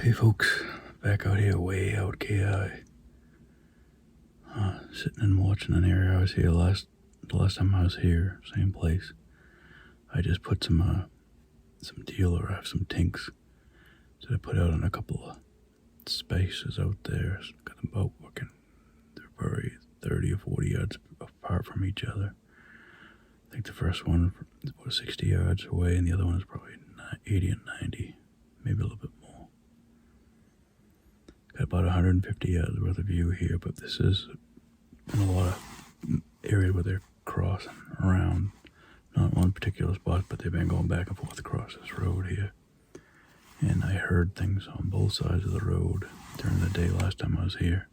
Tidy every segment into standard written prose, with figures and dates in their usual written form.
Hey folks, back out here, way out KI. Sitting and watching an area I was here the last time I was here, same place. I just put some dealer, I have some tinks that I put out on a couple of spaces out there. So got them both working. They're probably 30 or 40 yards apart from each other. I think the first one is about 60 yards away, and the other one is probably 80 and 90, maybe a little bit more. Got about 150 yards worth of view here, but this is in a lot of area where they're crossing around. Not one particular spot, but they've been going back and forth across this road here. And I heard things on both sides of the road during the day last time I was here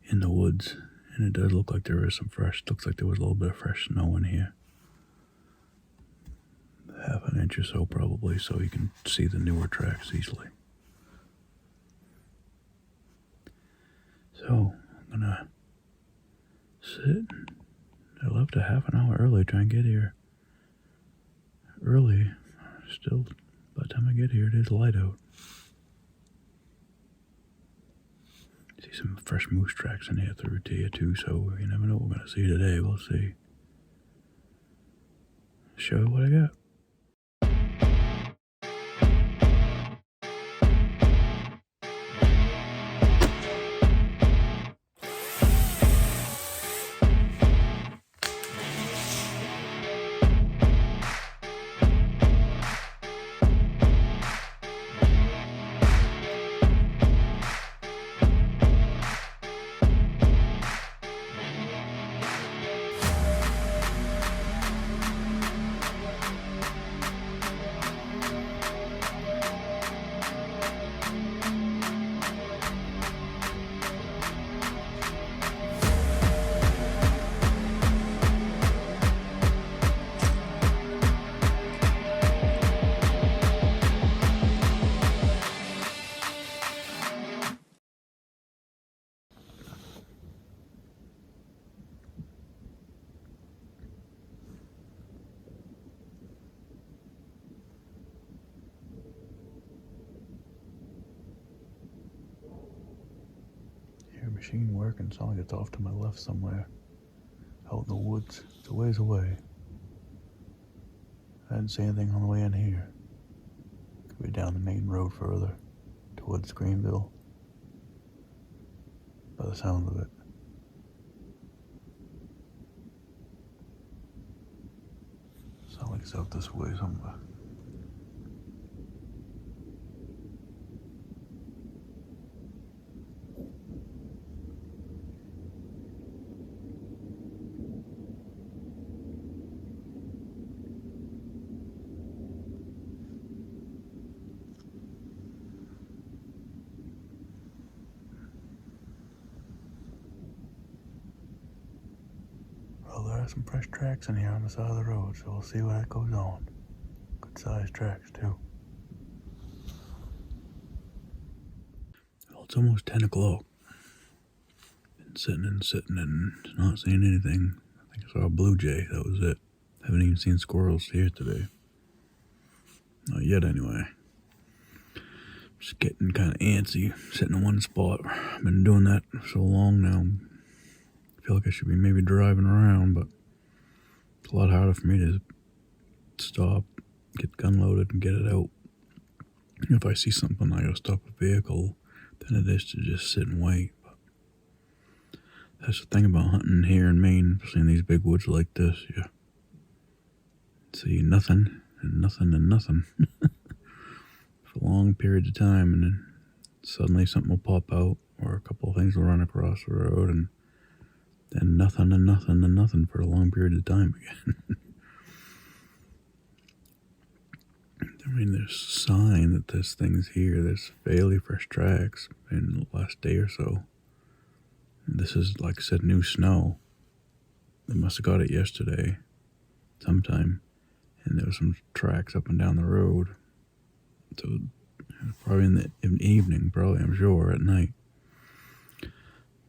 in the woods. And it does look like there is looks like there was a little bit of fresh snow in here. Half an inch or so probably, so you can see the newer tracks easily. So, I'm gonna sit. I left a half an hour early, try and get here early. Still, by the time I get here, it is light out. See some fresh moose tracks in here through here too, so you never know what we're gonna see today. We'll see. Show you what I got. Machine working, sounds like it's off to my left somewhere. Out in the woods. It's a ways away. I didn't see anything on the way in here. Could be down the main road further, towards Greenville. By the sound of it. Sounds like it's out this way somewhere. Well, there are some fresh tracks in here on the side of the road, so we'll see what goes on. Good sized tracks, too. Well, it's almost 10 o'clock. Been sitting and not seeing anything. I think I saw a blue jay, that was it. Haven't even seen squirrels here today. Not yet, anyway. Just getting kind of antsy, sitting in one spot. I've been doing that for so long now. I feel like I should be maybe driving around, but it's a lot harder for me to stop, get the gun loaded, and get it out. If I see something, I gotta stop a vehicle, than it is to just sit and wait. But that's the thing about hunting here in Maine, especially in these big woods like this. You see nothing and nothing and nothing for long periods of time, and then suddenly something will pop out, or a couple of things will run across the road, and then nothing and nothing and nothing for a long period of time again. I mean, there's a sign that this thing's here. There's fairly fresh tracks in the last day or so. And this is, like I said, new snow. They must have got it yesterday sometime. And there was some tracks up and down the road. So probably in the evening, probably, I'm sure, at night.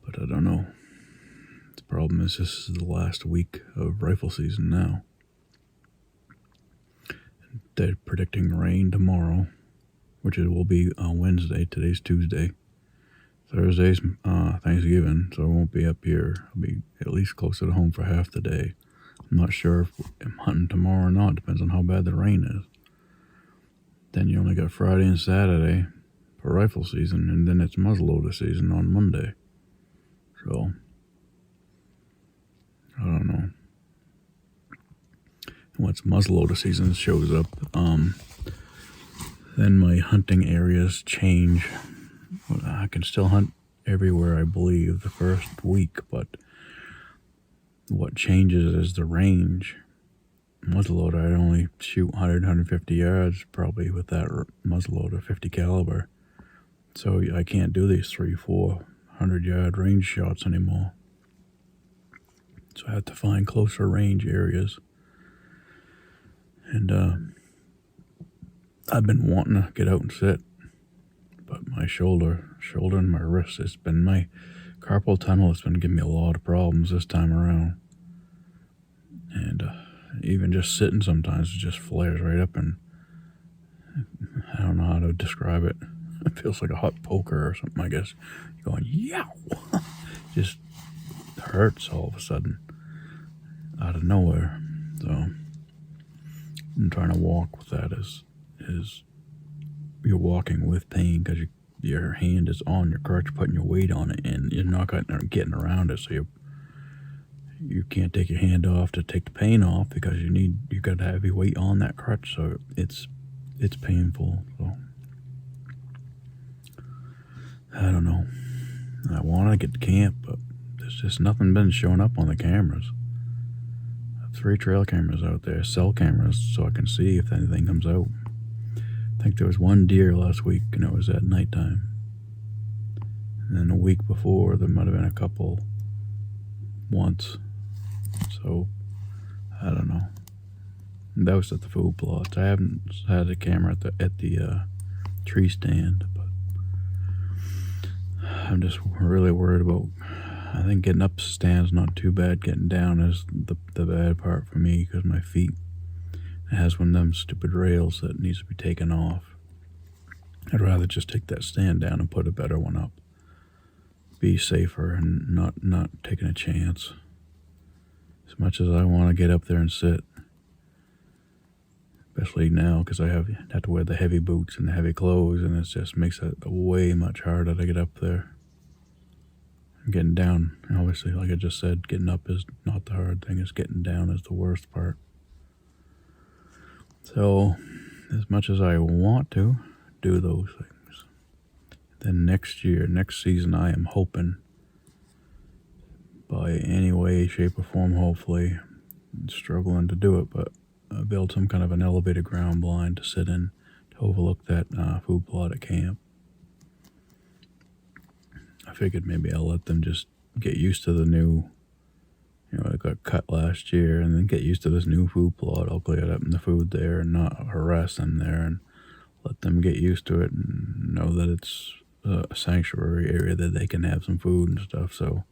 But I don't know. The problem is this is the last week of rifle season now. They're predicting rain tomorrow, which it will be on Wednesday. Today's Tuesday. Thursday's Thanksgiving, so I won't be up here. I'll be at least closer to home for half the day. I'm not sure if I'm hunting tomorrow or not. Depends on how bad the rain is. Then you only got Friday and Saturday for rifle season, and then it's muzzleloader season on Monday. So, I don't know. Once muzzleloader season shows up, then my hunting areas change. I can still hunt everywhere, I believe, the first week, but what changes is the range. Muzzleloader, I only shoot 100, 150 yards probably with that muzzleloader, 50 caliber. So I can't do these 300-400 yard range shots anymore. So I have to find closer range areas. And I've been wanting to get out and sit, but my shoulder and my wrist, it's been my carpal tunnel has been giving me a lot of problems this time around. And even just sitting sometimes it just flares right up, and I don't know how to describe it. It feels like a hot poker or something, I guess. You're going, yow! Just hurts all of a sudden out of nowhere. So I'm trying to walk with that is you're walking with pain because your hand is on your crutch, putting your weight on it, and you're not getting around it. So you can't take your hand off to take the pain off because you got to have your weight on that crutch. So it's painful. So I don't know. I want to get to camp, but there's just nothing been showing up on the cameras. I have 3 trail cameras out there, cell cameras, so I can see if anything comes out. I think there was 1 deer last week, and it was at nighttime. And then a week before, there might have been a couple once. So, I don't know. And that was at the food plots. I haven't had a camera at the tree stand, but I'm just really worried about. I think getting up stand's not too bad. Getting down is the bad part for me because my feet. It has one of them stupid rails that needs to be taken off. I'd rather just take that stand down and put a better one up. Be safer and not taking a chance. As much as I want to get up there and sit, especially now because I have to wear the heavy boots and the heavy clothes, and it just makes it way much harder to get up there. Getting down, obviously, like I just said, getting up is not the hard thing. It's getting down is the worst part. So, as much as I want to do those things, then next season, I am hoping, by any way, shape, or form, hopefully, struggling to do it, but build some kind of an elevated ground blind to sit in to overlook that food plot at camp. I figured maybe I'll let them just get used to the new, it got cut last year, and then get used to this new food plot. I'll clear it up in the food there and not harass them there, and let them get used to it and know that it's a sanctuary area that they can have some food and stuff. So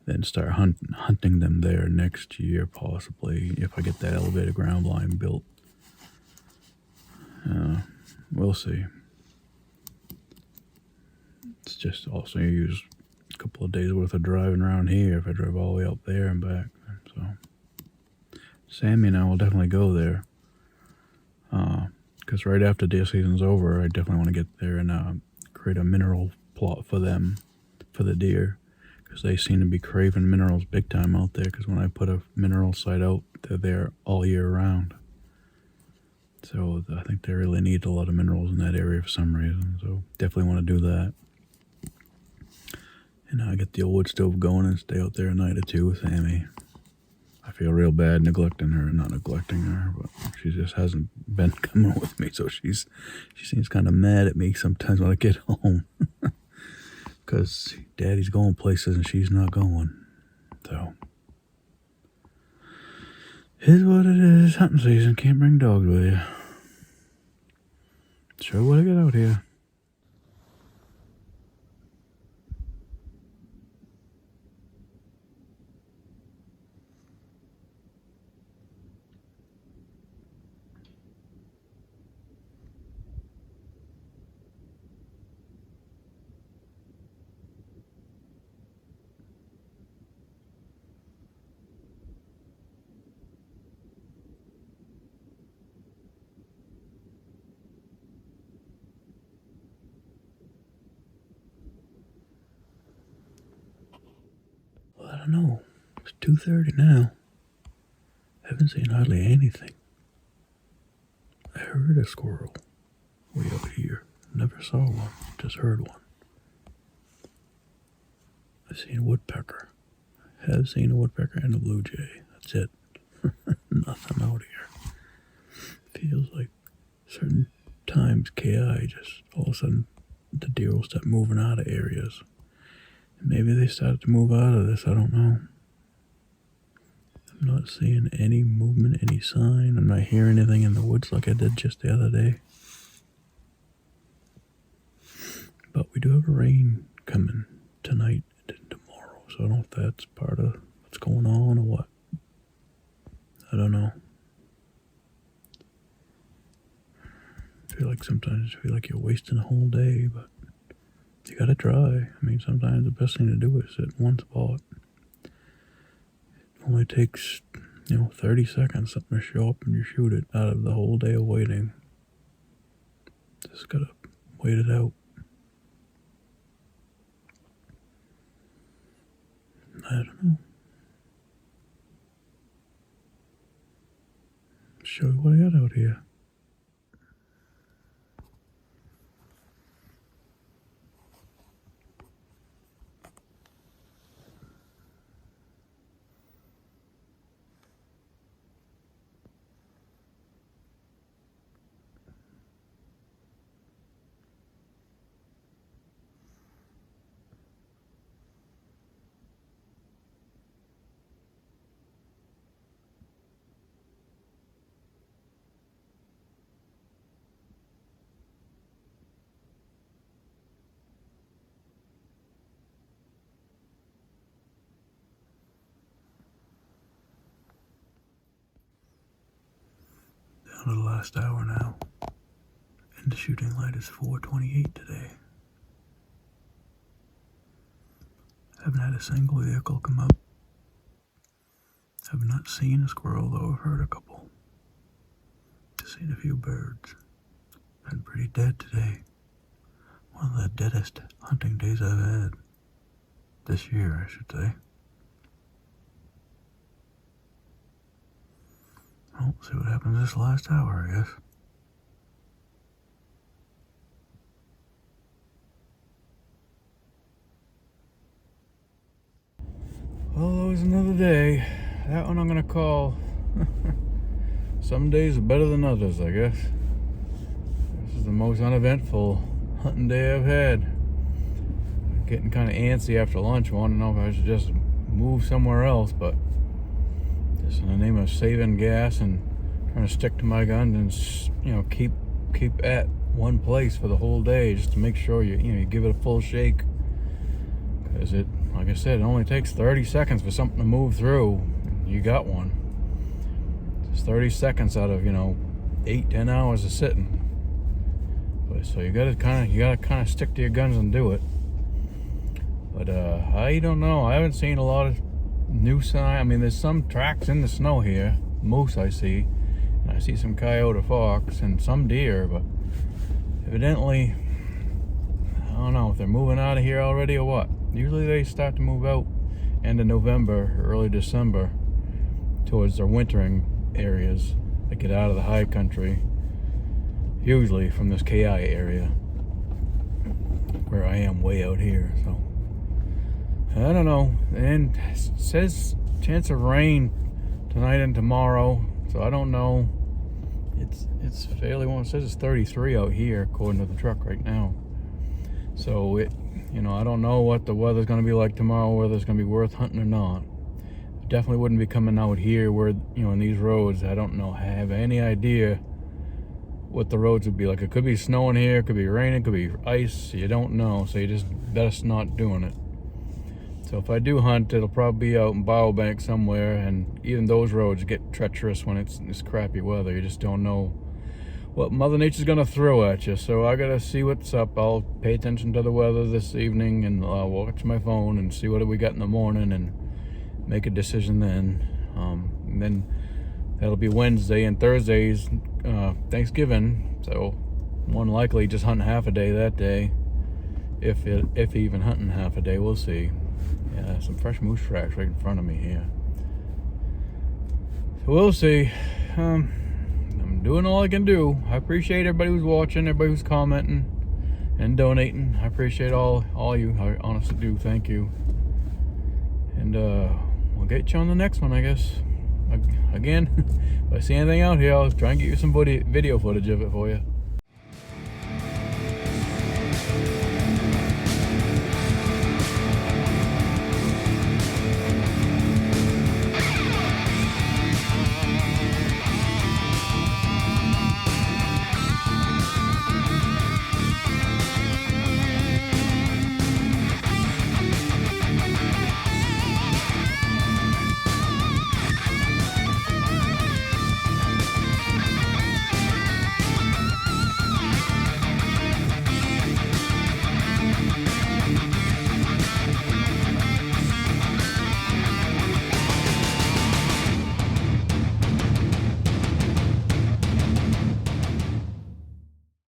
then start hunting them there next year, possibly, if I get that elevated ground blind built. We'll see. It's just also use a couple of days worth of driving around here if I drive all the way up there and back. So Sammy and I will definitely go there. Because right after deer season's over, I definitely want to get there and create a mineral plot for them, for the deer. Because they seem to be craving minerals big time out there. Because when I put a mineral site out, they're there all year round. So I think they really need a lot of minerals in that area for some reason. So definitely want to do that. And I get the old wood stove going and stay out there a night or two with Sammy. I feel real bad neglecting her, not neglecting her, but she just hasn't been coming with me. So she seems kind of mad at me sometimes when I get home. Because Daddy's going places and she's not going. So, here's what it is. Hunting season. Can't bring dogs with you. Sure what I get out here. don't know. It's 2:30 now. Haven't seen hardly anything. I heard a squirrel way out here. Never saw one, just heard one. I've seen a woodpecker. I have seen a woodpecker and a blue jay. That's it. Nothing out here. Feels like certain times KI just all of a sudden the deer will start moving out of areas. And maybe they started to move out of this, I don't know. I'm not seeing any movement, any sign. I'm not hearing anything in the woods like I did just the other day. But we do have rain coming tonight and tomorrow, so I don't know if that's part of what's going on or what. I don't know. Sometimes you feel like you're wasting a whole day, but you gotta try. I mean, sometimes the best thing to do is sit in one spot. It only takes, 30 seconds something to show up and you shoot it out of the whole day of waiting. Just gotta wait it out. I don't know. Show you what I got out here. Down to the last hour now, and the shooting light is 4:28 today. Haven't had a single vehicle come up. Have not seen a squirrel, though I've heard a couple. Just seen a few birds. Been pretty dead today. One of the deadest hunting days I've had. This year, I should say. Well, see what happens this last hour, I guess. Well, it was another day. That one I'm gonna call. Some days are better than others, I guess. This is the most uneventful hunting day I've had. I'm getting kind of antsy after lunch. Wanting to know if I should just move somewhere else, but just in the name of saving gas and trying to stick to my guns and keep at one place for the whole day, just to make sure you give it a full shake. Because it, like I said, it only takes 30 seconds for something to move through. You got one. It's 30 seconds out of 8-10 hours of sitting. But so you gotta kind of stick to your guns and do it. But I don't know. I haven't seen a lot of new sign. I mean, there's some tracks in the snow here. Moose I see, and I see some coyote or fox and some deer. But evidently, I don't know if they're moving out of here already or what. Usually they start to move out end of November, early December, towards their wintering areas. They get out of the high country, usually from this KI area, where I am way out here. So I don't know. And it says chance of rain tonight and tomorrow, so I don't know. It's fairly warm. It says it's 33 out here according to the truck right now. So I don't know what the weather's going to be like tomorrow, whether it's going to be worth hunting or not. Definitely wouldn't be coming out here where, in these roads. I don't know, have any idea what the roads would be like. It could be snowing here, it could be raining, it could be ice. You don't know, so you just best not doing it. So if I do hunt, it'll probably be out in Biobank somewhere, and even those roads get treacherous when it's crappy weather. You just don't know what Mother Nature's gonna throw at you. So I gotta see what's up. I'll pay attention to the weather this evening, and watch my phone and see what we got in the morning, and make a decision then. And then that'll be Wednesday, and Thursday's Thanksgiving. So more likely just hunting half a day that day, if even hunting half a day. We'll see. Yeah, some fresh moose tracks right in front of me here. So we'll see. I'm doing all I can do. I appreciate everybody who's watching, everybody who's commenting and donating. I appreciate all you. I honestly do. Thank you. And we'll get you on the next one, I guess. Again, if I see anything out here, I'll try and get you some video footage of it for you.